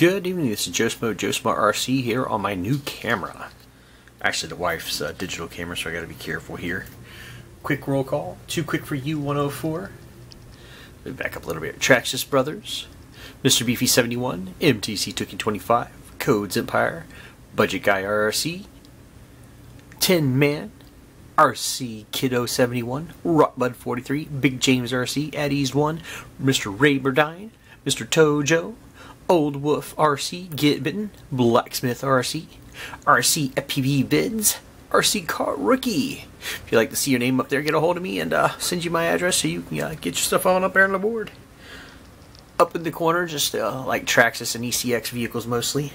Good evening, this is Schmoe RC here on my new camera. Actually, the wife's digital camera, so I gotta be careful here. Quick roll call, too quick for you 104. Let me back up a little bit. Traxxas Brothers, Mr. Beefy 71, MTC Tookie 25, Codes Empire, Budget Guy RRC, Tin Man, RC Kiddo 71, Rockbud 43, Big James RC, Addie's 1, Mr. Ray Burdine, Mr. Tojo, Old Wolf RC, Get Bitten, Blacksmith RC, RC FPV Bids, RC Car Rookie. If you'd like to see your name up there, get a hold of me and send you my address so you can get your stuff on up there on the board. Up in the corner, just like Traxxas and ECX vehicles mostly.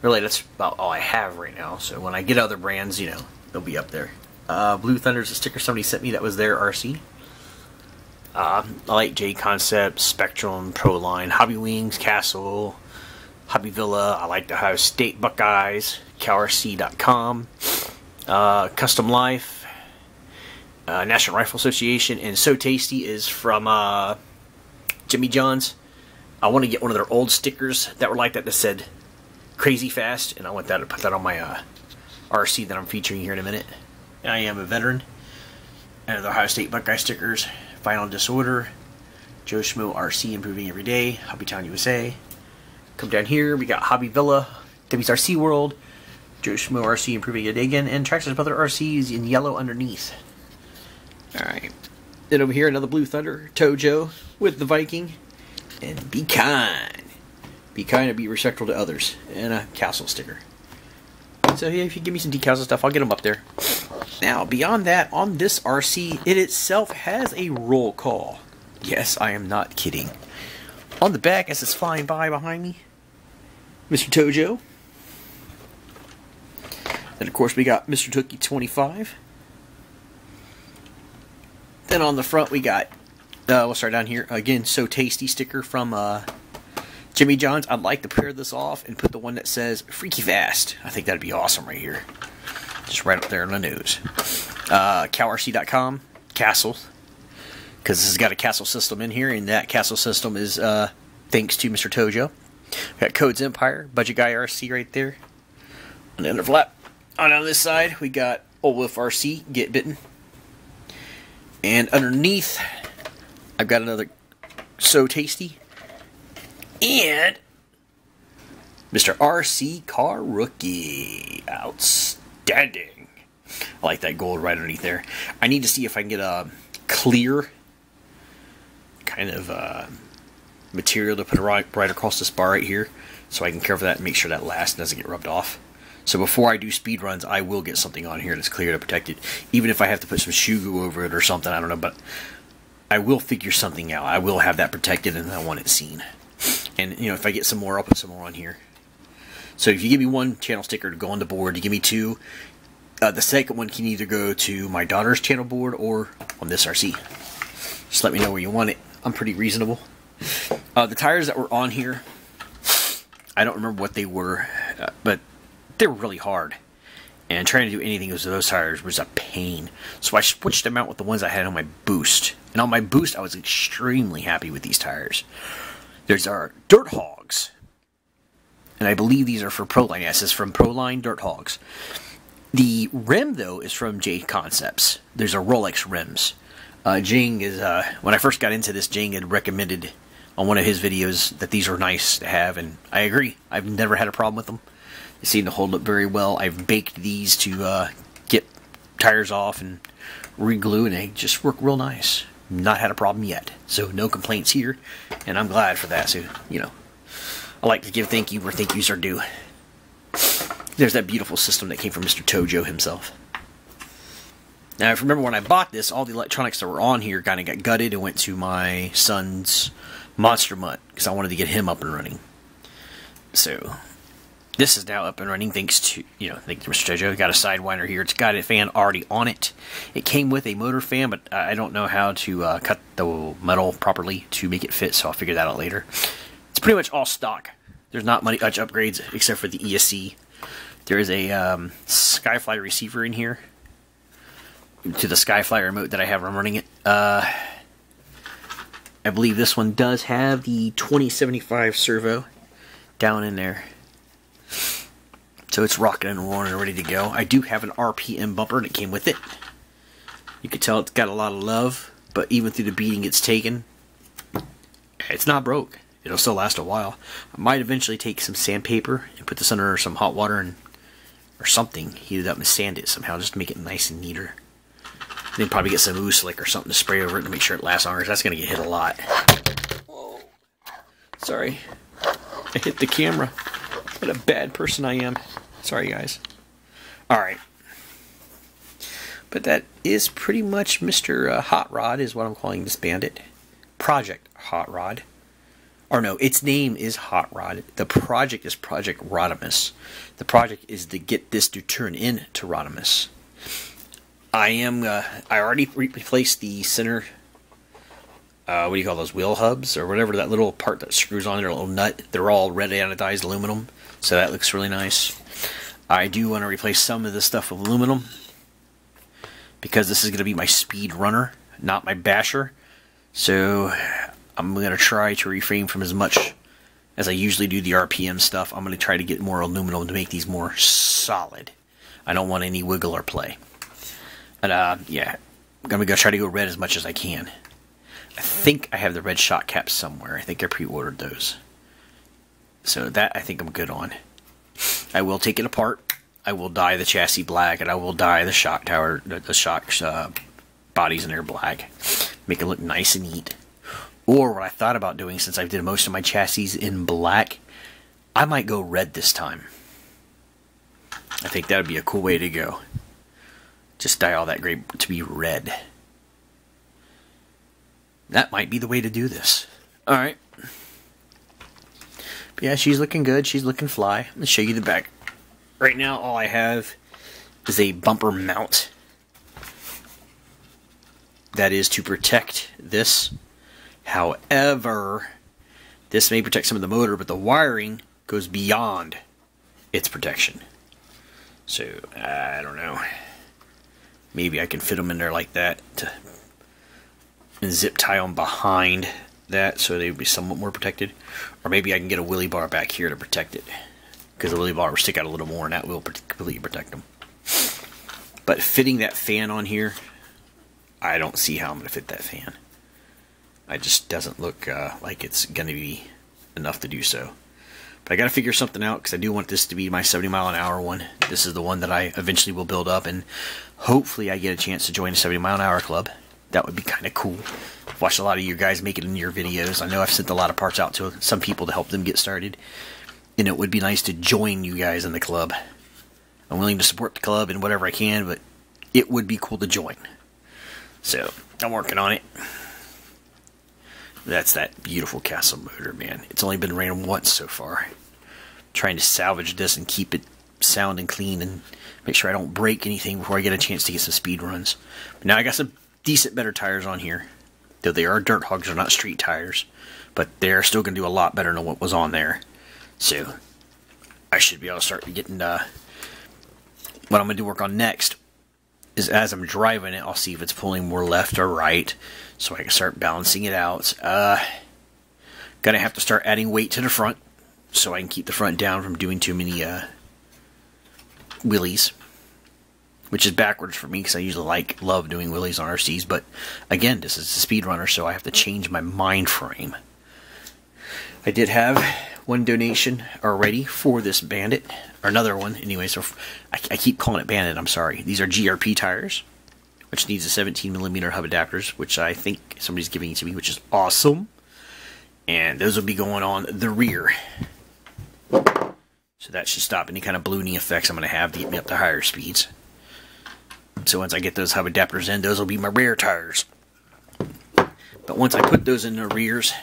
Really, that's about all I have right now. So when I get other brands, you know, they'll be up there. Blue Thunder's a sticker somebody sent me that was their RC. I like J Concept, Spectrum, Proline, Hobby Wings, Castle, Hobby Villa. I like the Ohio State Buckeyes, CalRC.com, Custom Life, National Rifle Association, and So Tasty is from Jimmy John's. I want to get one of their old stickers that were like that said Crazy Fast, and I want that to put that on my RC that I'm featuring here in a minute. I am a veteran. And the Ohio State Buckeye stickers, Final Disorder, Joe Schmoe RC Improving Every Day, Hobbytown USA. Come down here, we got Hobby Villa, Debbie's RC World, Joe Schmoe RC Improving Every Day again, and Traxxas Brother RCs in yellow underneath. Alright. Then over here, another Blue Thunder, Tojo with the Viking, and Be Kind. Be kind and be respectful to others, and a Castle sticker. So yeah, if you give me some decals and stuff, I'll get them up there. Now, beyond that, on this RC, it itself has a roll call. Yes, I am not kidding. On the back, as it's flying by behind me, Mr. Tojo. Then, of course, we got Mr. Tookie 25. Then on the front, we got, we'll start down here, again, So Tasty sticker from Jimmy John's. I'd like to pair this off and put the one that says Freaky Fast. I think that'd be awesome right here. Just right up there on the nose. CalRC.com, Castle. Because this has got a Castle system in here, and that Castle system is thanks to Mr. Tojo. We got Codes Empire, Budget Guy RC right there. On the under flap. On this side, we got Old Wolf RC, Get Bitten. And underneath, I've got another So Tasty. And Mr. RC Car Rookie. Outstanding. I like that gold right underneath there. I need to see if I can get a clear kind of material to put right across this bar right here, so I can care for that and make sure that lasts and doesn't get rubbed off. So before I do speed runs, I will get something on here that's clear to protect it, even if I have to put some shoe glue over it or something. I don't know, but I will figure something out. I will have that protected, and I want it seen. And you know, if I get some more, I'll put some more on here. So if you give me one channel sticker to go on the board, you give me two. The second one can either go to my daughter's channel board or on this RC. Just let me know where you want it. I'm pretty reasonable. The tires that were on here, I don't remember what they were, but they were really hard. And trying to do anything with those tires was a pain. So I switched them out with the ones I had on my Boost. And on my Boost, I was extremely happy with these tires. There's our Dirt Hogs. And I believe these are for Proline. Yes, it's from Proline Dirt Hogs. The rim, though, is from J Concepts. There's a Rolex rims. Jing is, when I first got into this, Jing had recommended on one of his videos that these were nice to have, and I agree. I've never had a problem with them. They seem to hold up very well. I've baked these to get tires off and re-glue, and they just work real nice. Not had a problem yet, so no complaints here, and I'm glad for that. So, you know, I like to give thank you where thank yous are due. There's that beautiful system that came from Mr. Tojo himself. Now, if you remember when I bought this, all the electronics that were on here kind of got gutted and went to my son's Monster Mutt, because I wanted to get him up and running. So, this is now up and running thanks to, thanks to Mr. Tojo. Got a Sidewinder here. It's got a fan already on it. It came with a motor fan, but I don't know how to cut the metal properly to make it fit, so I'll figure that out later. It's pretty much all stock. There's not much upgrades except for the ESC. There is a Skyfly receiver in here to the Skyfly remote that I have. I'm running it. I believe this one does have the 2075 servo. down in there. So it's rocking and rolling and ready to go. I do have an RPM bumper that came with it. You can tell it's got a lot of love, but even through the beating it's taken, it's not broke. It'll still last a while. I might eventually take some sandpaper and put this under some hot water and or something, heat it up and sand it somehow just to make it nice and neater. Then probably get some ooze slick or something to spray over it to make sure it lasts longer, 'cause that's going to get hit a lot. Whoa. Sorry. I hit the camera. What a bad person I am. Sorry, guys. Alright. But that is pretty much Mr. Hot Rod is what I'm calling this bandit. Project Hot Rod. Or no, its name is Hot Rod. The project is Project Rodimus. The project is to get this to turn into Rodimus. I already replaced the center, what do you call those, wheel hubs? Or whatever, that little part that screws on their little nut. They're all red anodized aluminum, so that looks really nice. I do want to replace some of this stuff with aluminum, because this is going to be my speed runner, not my basher. So I'm going to try to refrain from as much as I usually do the RPM stuff. I'm going to try to get more aluminum to make these more solid. I don't want any wiggle or play. But yeah, I'm going to try to go red as much as I can. I think I have the red shock caps somewhere. I think I pre-ordered those. So that I think I'm good on. I will take it apart. I will dye the chassis black, and I will dye the shock tower, the shock bodies in there black. Make it look nice and neat. Or what I thought about doing, since I did most of my chassis in black, I might go red this time. I think that would be a cool way to go. Just dye all that gray to be red. That might be the way to do this. Alright. Yeah, she's looking good. She's looking fly. Let's show you the back. Right now, all I have is a bumper mount. That is to protect this. However, this may protect some of the motor, but the wiring goes beyond its protection. So, I don't know. Maybe I can fit them in there like that and zip tie them behind that so they would be somewhat more protected. Or maybe I can get a wheelie bar back here to protect it, because the wheelie bar will stick out a little more and that will completely protect them. But fitting that fan on here, I don't see how I'm going to fit that fan. It just doesn't look like it's going to be enough to do so. But I got to figure something out, because I do want this to be my 70-mile-an-hour one. This is the one that I eventually will build up, and hopefully I get a chance to join the 70-mile-an-hour club. That would be kind of cool. I've watched a lot of you guys make it in your videos. I know I've sent a lot of parts out to some people to help them get started. And it would be nice to join you guys in the club. I'm willing to support the club in whatever I can, but it would be cool to join. So, I'm working on it. That's that beautiful castle motor, man. It's only been ran once so far. I'm trying to salvage this and keep it sound and clean and make sure I don't break anything before I get a chance to get some speed runs. But now I got some decent better tires on here. Though they are dirt hogs, they're not street tires. But they're still going to do a lot better than what was on there. So, I should be able to start getting, what I'm going to work on next is, as I'm driving it, I'll see if it's pulling more left or right, so I can start balancing it out. Gonna have to start adding weight to the front, so I can keep the front down from doing too many, wheelies. Which is backwards for me, because I usually love doing wheelies on RCs, but again, this is a speed runner, so I have to change my mind frame. I did have one donation already for this Bandit, or another one anyway, so I keep calling it Bandit, I'm sorry. These are GRP tires, which needs a 17mm hub adapters, which I think somebody's giving to me, which is awesome. And those will be going on the rear. So that should stop any kind of ballooning effects I'm going to have to get me up to higher speeds. So once I get those hub adapters in, those will be my rear tires. But once I put those in the rears,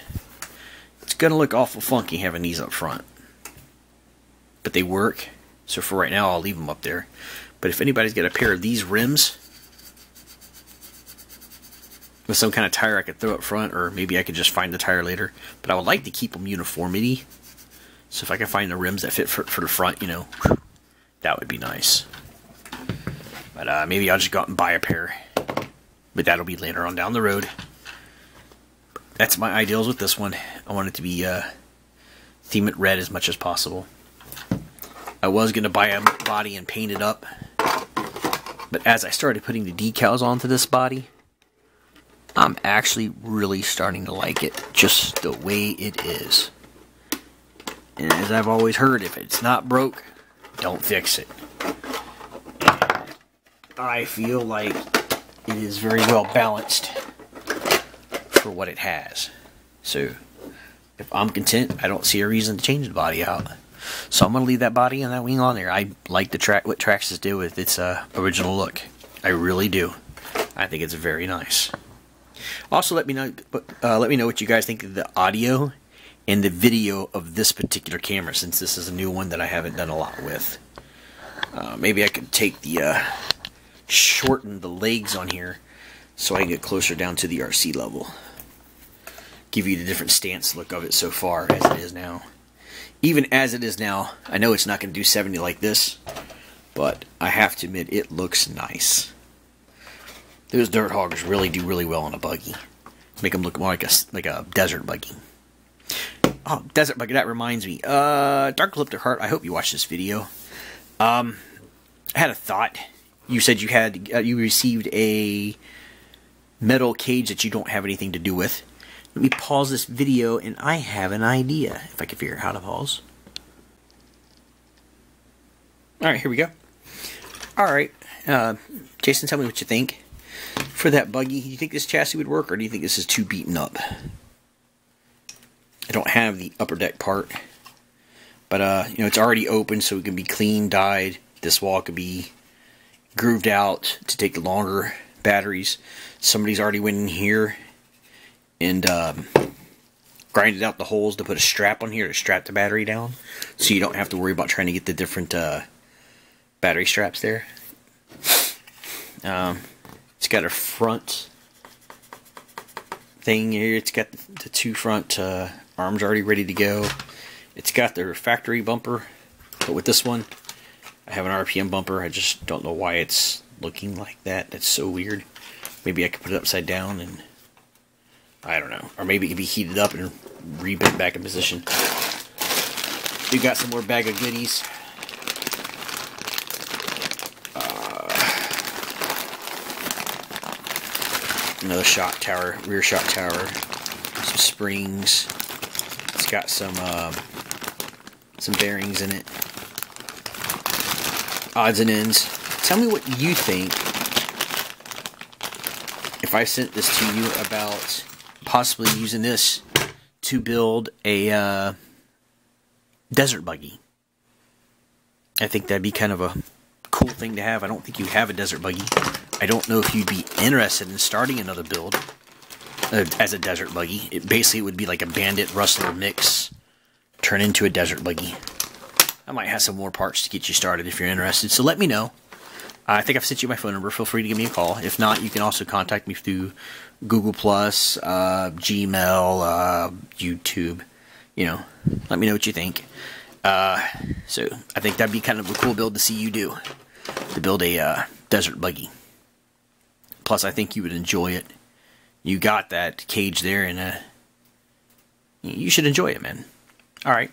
it's going to look awful funky having these up front. But they work, so for right now I'll leave them up there. But if anybody's got a pair of these rims with some kind of tire I could throw up front, or maybe I could just find the tire later. But I would like to keep them uniformity. So if I can find the rims that fit for the front, you know, that would be nice. But maybe I'll just go out and buy a pair. But that'll be later on down the road. That's my ideals with this one. I want it to be theme it red as much as possible. I was going to buy a body and paint it up, but as I started putting the decals onto this body, I'm actually really starting to like it just the way it is. And as I've always heard, if it's not broke, don't fix it. And I feel like it is very well balanced for what it has. So if I'm content, I don't see a reason to change the body out. So I'm going to leave that body and that wing on there. I like the what Traxxas did with its original look. I really do. I think it's very nice. Also, let me know what you guys think of the audio and the video of this particular camera, since this is a new one that I haven't done a lot with. Maybe I could take the shorten the legs on here so I can get closer down to the RC level. Give you the different stance look of it so far as it is now. Even as it is now, I know it's not going to do 70 like this, but I have to admit it looks nice. Those dirt hoggers really do really well on a buggy. Make them look more like a desert buggy. Oh, desert buggy, that reminds me. Dark Ecliptic Heart, I hope you watched this video. I had a thought. You said you had you received a metal cage that you don't have anything to do with. Let me pause this video, and I have an idea. If I can figure out how to pause. Alright, here we go. Alright, Jason, tell me what you think. For that buggy, do you think this chassis would work, or do you think this is too beaten up? I don't have the upper deck part, but you know, it's already open, so it can be clean, dyed. This wall could be grooved out to take the longer batteries. Somebody's already went in here and grinded out the holes to put a strap on here to strap the battery down, so you don't have to worry about trying to get the different battery straps there. It's got a front thing here. It's got the two front arms already ready to go. It's got their factory bumper, but with this one, I have an RPM bumper. I just don't know why it's looking like that. That's so weird. Maybe I could put it upside down and I don't know. Or maybe it could be heated up and rebent back in position. We got some more bag of goodies. Another shock tower, rear shock tower, some springs. It's got some bearings in it. Odds and ends. Tell me what you think if I sent this to you about possibly using this to build a desert buggy. I think that'd be kind of a cool thing to have. I don't think you have a desert buggy. I don't know if you'd be interested in starting another build as a desert buggy. It basically would be like a Bandit Rustler mix turn into a desert buggy. I might have some more parts to get you started if you're interested, so let me know. I think I've sent you my phone number. Feel free to give me a call. If not, you can also contact me through Google+, Gmail, YouTube. You know, let me know what you think. So I think that'd be kind of a cool build to see you do, to build a desert buggy. Plus, I think you would enjoy it. You got that cage there, and you should enjoy it, man. Alright.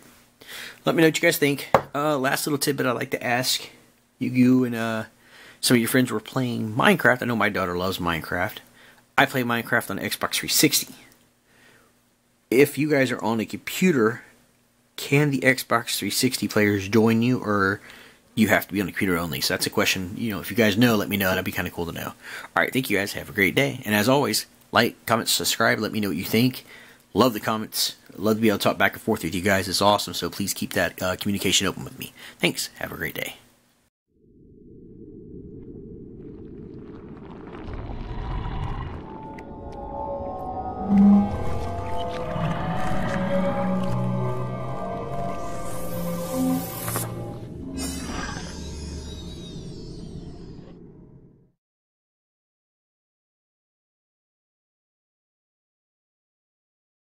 Let me know what you guys think. Last little tidbit I'd like to ask. You and some of your friends were playing Minecraft. I know my daughter loves Minecraft. I play Minecraft on Xbox 360. If you guys are on a computer, can the Xbox 360 players join you, or you have to be on the computer only? So that's a question. You know, if you guys know, let me know. That'd be kind of cool to know. Alright, thank you guys. Have a great day. And as always, like, comment, subscribe. Let me know what you think. Love the comments. Love to be able to talk back and forth with you guys. It's awesome. So please keep that communication open with me. Thanks. Have a great day.